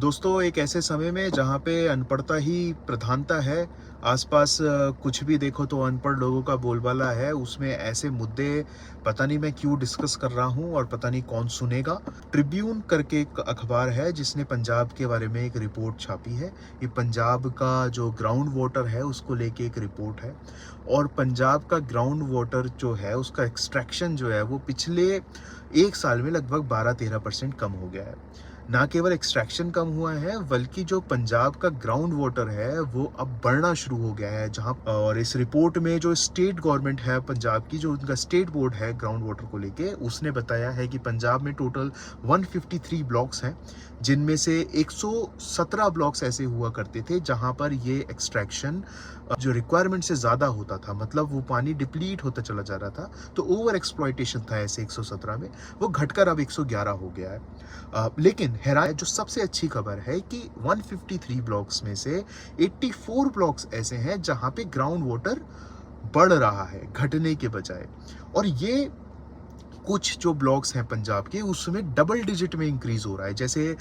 दोस्तों, एक ऐसे समय में जहाँ पे अनपढ़ता ही प्रधानता है, आसपास कुछ भी देखो तो अनपढ़ लोगों का बोलबाला है, उसमें ऐसे मुद्दे पता नहीं मैं क्यों डिस्कस कर रहा हूँ और पता नहीं कौन सुनेगा। ट्रिब्यून करके एक अखबार है जिसने पंजाब के बारे में एक रिपोर्ट छापी है। ये पंजाब का जो ग्राउंड वाटर है उसको लेके एक रिपोर्ट है और पंजाब का ग्राउंड वाटर जो है उसका एक्सट्रैक्शन जो है वो पिछले एक साल में लगभग 12-13% कम हो गया है। ना केवल एक्सट्रैक्शन कम हुआ है बल्कि जो पंजाब का ग्राउंड वाटर है वो अब बढ़ना शुरू हो गया है। जहां और इस रिपोर्ट में जो स्टेट गवर्नमेंट है पंजाब की, जो उनका स्टेट बोर्ड है ग्राउंड वाटर को लेके, उसने बताया है कि पंजाब में टोटल 153 ब्लॉक्स हैं, जिनमें से 117 ब्लॉक्स ऐसे हुआ करते थे जहां पर ये एक्सट्रैक्शन जो रिक्वायरमेंट से ज़्यादा होता था, मतलब वो पानी डिप्लीट होता चला जा रहा था, तो ओवर एक्सप्लॉयटेशन था ऐसे 117 में, वो घटकर अब 111 हो गया है। लेकिन हैरान जो सबसे अच्छी खबर है कि 153 ब्लॉक्स में से 84 ब्लॉक्स ऐसे हैं जहां पे ग्राउंड वाटर बढ़ रहा है घटने के बजाय। और ये कुछ जो ब्लॉक्स हैं पंजाब के उसमें डबल डिजिट में इंक्रीज हो रहा है, जैसे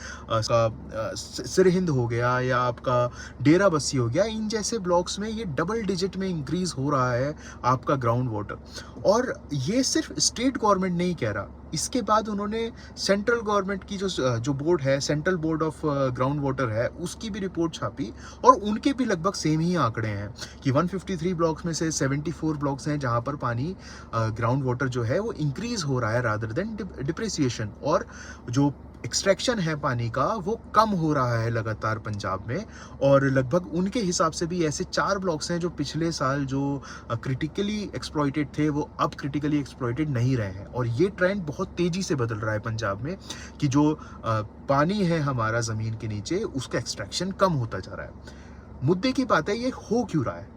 सिरहिंद हो गया या आपका डेरा बस्सी हो गया। इन जैसे ब्लॉक्स में ये डबल डिजिट में इंक्रीज हो रहा है आपका ग्राउंड वाटर। और ये सिर्फ स्टेट गवर्नमेंट नहीं कह रहा, इसके बाद उन्होंने सेंट्रल गवर्नमेंट की जो बोर्ड है, central board of ground water है, उसकी भी रिपोर्ट छापी और उनके भी लगभग सेम ही आंकड़े हैं कि 153 ब्लॉक्स में से 74 ब्लॉक्स हैं जहां पर पानी ग्राउंड वाटर जो है वो इंक्रीज हो रहा है रादर देन डिप्रिसिएशन, और जो एक्सट्रैक्शन है पानी का वो कम हो रहा है लगातार पंजाब में। और लगभग उनके हिसाब से भी ऐसे 4 ब्लॉक्स हैं जो पिछले साल जो क्रिटिकली एक्सप्लॉइटेड थे वो अब क्रिटिकली एक्सप्लॉइटेड नहीं रहे हैं। और ये ट्रेंड बहुत तेजी से बदल रहा है पंजाब में कि जो पानी है हमारा ज़मीन के नीचे उसका एक्सट्रैक्शन कम होता जा रहा है। मुद्दे की बात है ये हो क्यों रहा है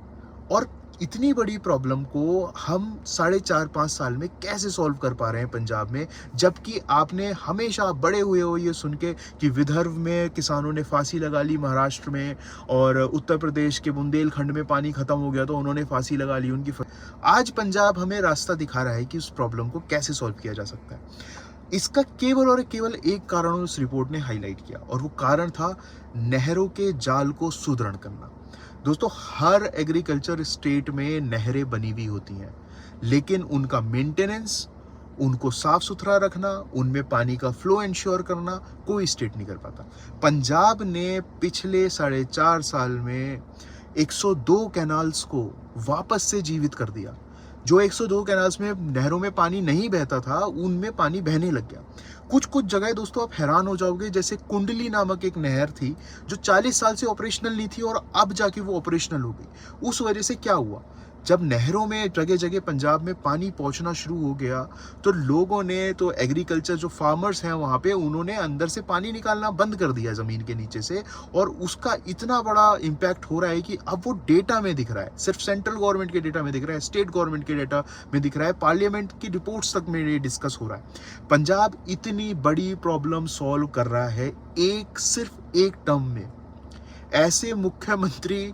और इतनी बड़ी प्रॉब्लम को हम 4.5-5 साल में कैसे सॉल्व कर पा रहे हैं पंजाब में, जबकि आपने हमेशा बड़े हुए हो ये सुन के कि विदर्भ में किसानों ने फांसी लगा ली, महाराष्ट्र में और उत्तर प्रदेश के बुंदेलखंड में पानी खत्म हो गया तो उन्होंने फांसी लगा ली उनकी। आज पंजाब हमें रास्ता दिखा रहा है कि उस प्रॉब्लम को कैसे सॉल्व किया जा सकता है। इसका केवल और केवल एक कारण उस रिपोर्ट ने हाईलाइट किया और वो कारण था नहरों के जाल को सुदृढ़ करना। दोस्तों, हर एग्रीकल्चर स्टेट में नहरें बनी हुई होती हैं, लेकिन उनका मेंटेनेंस, उनको साफ सुथरा रखना, उनमें पानी का फ्लो इंश्योर करना कोई स्टेट नहीं कर पाता। पंजाब ने पिछले 4.5 साल में 102 कैनाल्स को वापस से जीवित कर दिया। जो 102 कैनाल्स में नहरों में पानी नहीं बहता था उनमें पानी बहने लग गया। कुछ कुछ जगह दोस्तों आप हैरान हो जाओगे, जैसे कुंडली नामक एक नहर थी जो 40 साल से ऑपरेशनल नहीं थी और अब जाके वो ऑपरेशनल हो गई। उस वजह से क्या हुआ, जब नहरों में जगह जगह पंजाब में पानी पहुंचना शुरू हो गया तो लोगों ने, तो एग्रीकल्चर जो फार्मर्स हैं वहाँ पे, उन्होंने अंदर से पानी निकालना बंद कर दिया ज़मीन के नीचे से। और उसका इतना बड़ा इम्पैक्ट हो रहा है कि अब वो डेटा में दिख रहा है, सिर्फ सेंट्रल गवर्नमेंट के डेटा में दिख रहा है, स्टेट गवर्नमेंट के डेटा में दिख रहा है, पार्लियामेंट की रिपोर्ट्स तक में ये डिस्कस हो रहा है। पंजाब इतनी बड़ी प्रॉब्लम सॉल्व कर रहा है सिर्फ एक टर्म में। ऐसे मुख्यमंत्री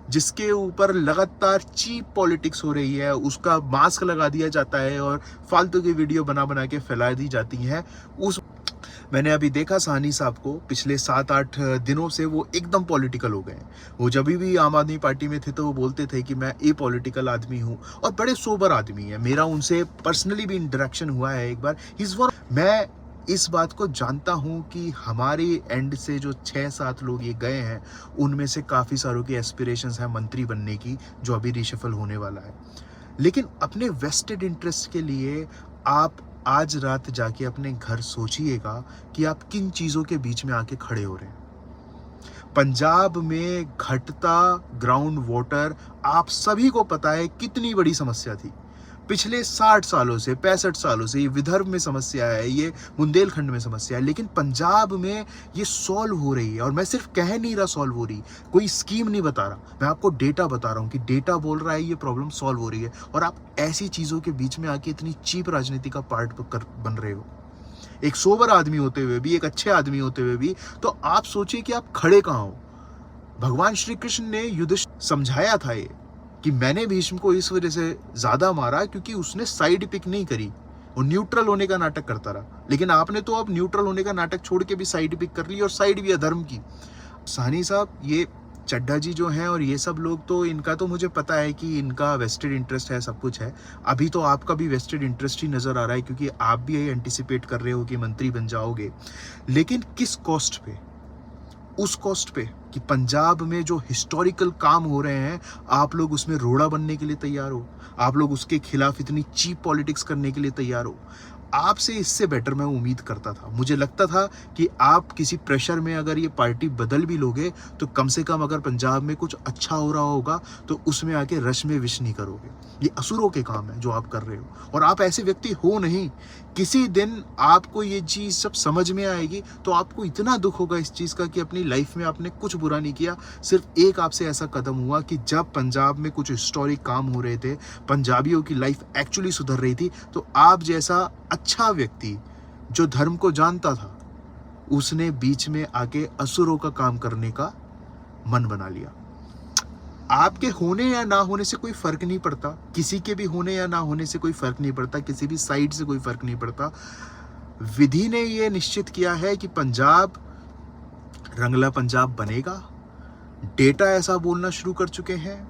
जिसके ऊपर लगातार चीप पॉलिटिक्स हो रही है, उसका मास्क लगा दिया जाता है और फालतू की वीडियो बना बना के फैला दी जाती है। मैंने अभी देखा साहनी साहब को, पिछले 7-8 दिनों से वो एकदम पॉलिटिकल हो गए। वो जब भी आम आदमी पार्टी में थे तो वो बोलते थे कि मैं ए पॉलिटिकल आदमी हूँ और बड़े सोबर आदमी है। मेरा उनसे पर्सनली भी इंटरेक्शन हुआ है एक बार। मैं इस बात को जानता हूं कि हमारे एंड से जो 6-7 लोग ये गए हैं उनमें से काफ़ी सारों की एस्पिरेशंस हैं मंत्री बनने की, जो अभी रिशफल होने वाला है। लेकिन अपने वेस्टेड इंटरेस्ट के लिए आप आज रात जाके अपने घर सोचिएगा कि आप किन चीज़ों के बीच में आके खड़े हो रहे हैं। पंजाब में घटता ग्राउंड वाटर आप सभी को पता है कितनी बड़ी समस्या थी। पिछले 60 सालों से, 65 सालों से ये विदर्भ में समस्या है, ये बुंदेलखंड में समस्या है, लेकिन पंजाब में ये सॉल्व हो रही है। और मैं सिर्फ कह नहीं रहा सॉल्व हो रही, कोई स्कीम नहीं बता रहा, मैं आपको डेटा बता रहा हूँ कि डेटा बोल रहा है ये प्रॉब्लम सॉल्व हो रही है। और आप ऐसी चीज़ों के बीच में आके इतनी चीप राजनीति का पार्ट बन रहे हो, एक सोबर आदमी होते हुए भी, एक अच्छे आदमी होते हुए भी। तो आप सोचिए कि आप खड़े कहाँ हो। भगवान श्री कृष्ण ने युधिष्ठिर समझाया था ये कि मैंने भीष्म को इस वजह से ज्यादा मारा क्योंकि उसने साइड पिक नहीं करी, वो न्यूट्रल होने का नाटक करता रहा। लेकिन आपने तो अब न्यूट्रल होने का नाटक छोड़ के भी साइड पिक कर ली, और साइड भी अधर्म की। साहनी साहब, ये चड्ढा जी जो हैं और ये सब लोग, तो इनका तो मुझे पता है कि इनका वेस्टेड इंटरेस्ट है, सब कुछ है। अभी तो आपका भी वेस्टेड इंटरेस्ट ही नज़र आ रहा है, क्योंकि आप भी यही एंटिसिपेट कर रहे हो कि मंत्री बन जाओगे। लेकिन किस कॉस्ट पे? उस कॉस्ट पे कि पंजाब में जो हिस्टोरिकल काम हो रहे हैं, आप लोग उसमें रोड़ा बनने के लिए तैयार हो, आप लोग उसके खिलाफ इतनी चीप पॉलिटिक्स करने के लिए तैयार हो। आपसे इससे बेटर मैं उम्मीद करता था। मुझे लगता था कि आप किसी प्रेशर में अगर ये पार्टी बदल भी लोगे, तो कम से कम अगर पंजाब में कुछ अच्छा हो रहा होगा तो उसमें आके रश में विश नहीं करोगे। ये असुरों के काम है जो आप कर रहे हो, और आप ऐसे व्यक्ति हो नहीं। किसी दिन आपको ये चीज़ सब समझ में आएगी तो आपको इतना दुख होगा इस चीज़ का कि अपनी लाइफ में आपने कुछ बुरा नहीं किया। सिर्फ एक आपसे ऐसा कदम हुआ कि जब पंजाब में कुछ हिस्टोरिक काम हो रहे थे, पंजाबियों की लाइफ एक्चुअली सुधर रही थी, तो आप जैसा अच्छा व्यक्ति जो धर्म को जानता था, उसने बीच में आके असुरों का काम करने का मन बना लिया। आपके होने या ना होने से कोई फर्क नहीं पड़ता, किसी के भी होने या ना होने से कोई फर्क नहीं पड़ता, किसी भी साइड से कोई फर्क नहीं पड़ता। विधि ने यह निश्चित किया है कि पंजाब रंगला पंजाब बनेगा। डेटा ऐसा बोलना शुरू कर चुके हैं,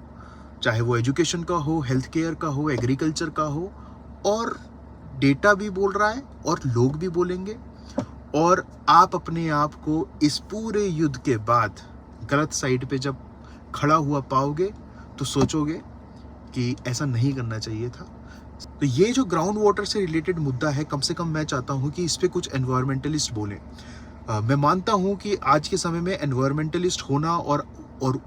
चाहे वो एजुकेशन का हो, हेल्थ केयर का हो, एग्रीकल्चर का हो, और डेटा भी बोल रहा है और लोग भी बोलेंगे। और आप अपने आप को इस पूरे युद्ध के बाद गलत साइड पे जब खड़ा हुआ पाओगे तो सोचोगे कि ऐसा नहीं करना चाहिए था। तो ये जो ग्राउंड वाटर से रिलेटेड मुद्दा है, कम से कम मैं चाहता हूँ कि इस पे कुछ एनवायरमेंटलिस्ट बोलें। मैं मानता हूँ कि आज के समय में एनवायरमेंटलिस्ट होना और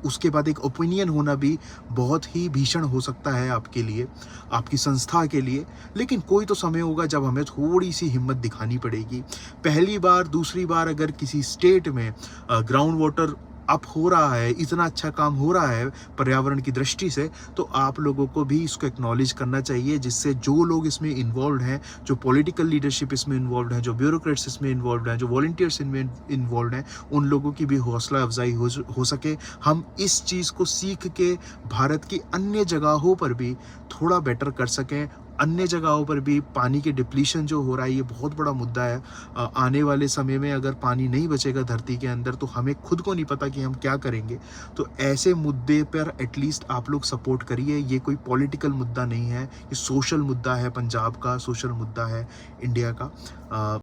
उसके बाद एक ओपिनियन होना भी बहुत ही भीषण हो सकता है आपके लिए, आपकी संस्था के लिए। लेकिन कोई तो समय होगा जब हमें थोड़ी सी हिम्मत दिखानी पड़ेगी। पहली बार, दूसरी बार अगर किसी स्टेट में ग्राउंड वाटर अप हो रहा है, इतना अच्छा काम हो रहा है पर्यावरण की दृष्टि से, तो आप लोगों को भी इसको एक्नॉलेज करना चाहिए, जिससे जो लोग इसमें इन्वॉल्व हैं, जो पॉलिटिकल लीडरशिप इसमें इन्वॉल्व है, जो ब्यूरोक्रेट्स इसमें इन्वॉल्व हैं, जो वॉलंटियर्स इनमें इन्वॉल्व हैं, उन लोगों की भी हौसला अफजाई हो सके। हम इस चीज़ को सीख के भारत की अन्य जगहों पर भी थोड़ा बेटर कर सकें। अन्य जगहों पर भी पानी के डिप्लीशन जो हो रहा है, ये बहुत बड़ा मुद्दा है। आने वाले समय में अगर पानी नहीं बचेगा धरती के अंदर, तो हमें खुद को नहीं पता कि हम क्या करेंगे। तो ऐसे मुद्दे पर एटलीस्ट आप लोग सपोर्ट करिए। ये कोई पॉलिटिकल मुद्दा नहीं है, ये सोशल मुद्दा है, पंजाब का सोशल मुद्दा है, इंडिया का।